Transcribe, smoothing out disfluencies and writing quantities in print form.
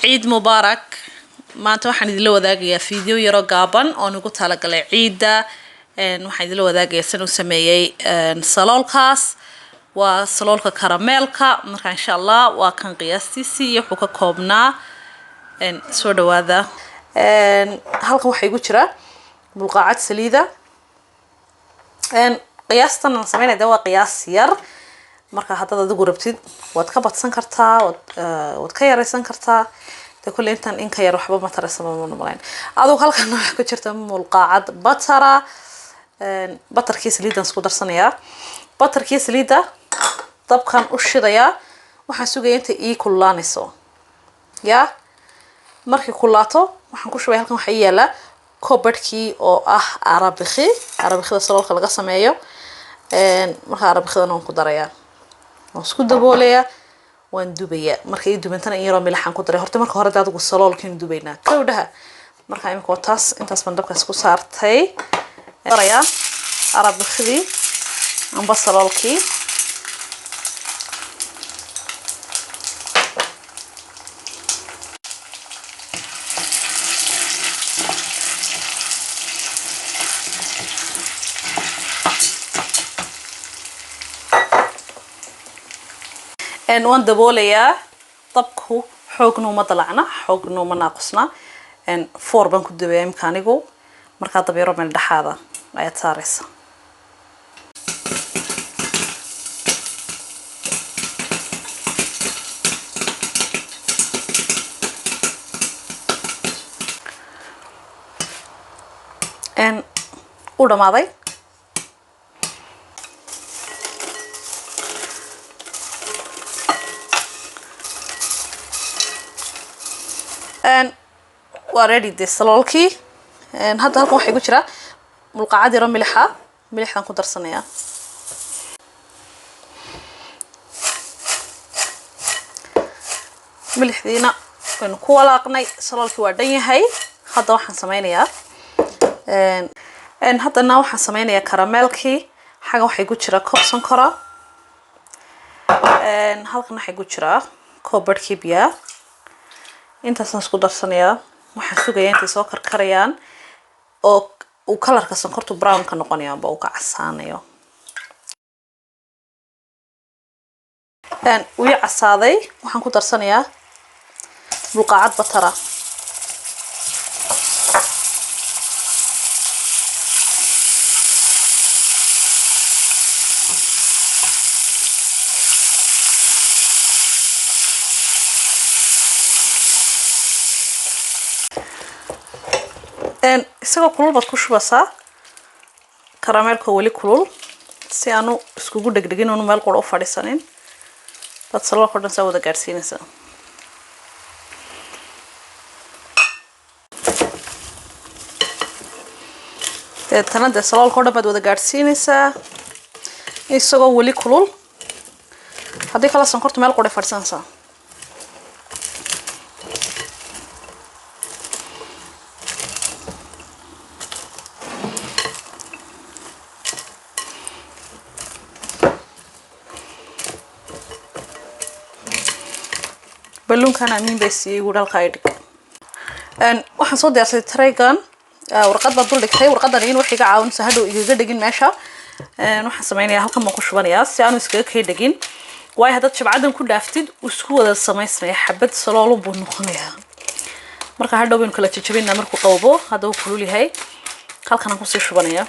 عيد مبارك maanta waxaan idin la wadaagayaa video yaro gaaban oo nagu tala galay ciida waxaan idin la wadaagayaa san u sameeyay saloolkaas waa saloolka karameelka marka insha Allah waa kan qiyaastiisi iyo wuxuu ka koobnaa soo dhawaada halkan waxa igu jira bulqaacad saliida qiyaastan aan sameynayda waa qiyaas yar marka hadda adigu rabtid waad ka badsan kartaa waad ka yareysan kartaa كل إنتن إنك يروح بما ترى سما من ملاين أدو هالك أنا كنت ملقاعد بطر كيس ليدا سكودر صنيا بطر كيس ليدا طبقا أشريا وحنسوق أنت كلها نسوا يا مركي كلاتو وحنكون شوية هالكم حيالا كوبركي أو عربخي ده صلوا خلقة سمايو مركي عربخي ده نون كدريا مسكود بوليا وان دوبيا markay duubantana yaro milaxan ku daray horta marka hore daad ugu saloolkin duubayna kowdaha marka imika taas intaas bandabkaas ku saartay yaraya arab khidi amba saloolki وان دبوليا طبخو حوقنو ما طلعنا حوقنو ما ناقصنا فور بان كدبي امكانيغو marka dabeero meel dhaxaada ay saaraysa u dhamaaday وready this saloolki hadda halkan waxa igu jira mulqaacad yar milixdan ku darsanaya milixdiina waan ku walaaqnay saloolki waa dhan yahay hadda waxaan sameynayaa haddana waxaan sameynayaa karameelki xaga waxa igu jira koob sonkora halkan waxa igu jira koob barkii biya intaasaan isku darsanayaa waxaan sugayaa intay soo karkarayaan oo uu kalarka sonkortu brown ka noqonayo amba uu ka casaanayo wii casaaday waxaan ku darsanayaa bulqaacad batara isagoo kulul baad ku shubeysaa karameelka wali kulul si aanu iskugu dhagdhagin oo meel qoro u fadhiisanin dad saloolka dhan soo wada gaarsiinaysa tanada saloolka dhan baad wada gaarsiinaysaa isagoo wali kulul haddii kala sonkortu meel qoro fadhiisanaysa balloonkan aan beesiyay wadalka ay dhig waxaan soo diyaarsaday traygan warqad baa dul dhigtay warqadan in wax iga caawinayso hadhow iga dhigin meesha waxaan sameynayaa halkan ma ku shubanayaa si aanu iskaga kay dhigin way hadad shabcadan ku dhaaftid isku wada sameysnay xabad salool buu noqonayaa marka hadhow in kala jajabina markuu qowbo hadhow kulul yahay halkan aan ku sii shubanayaa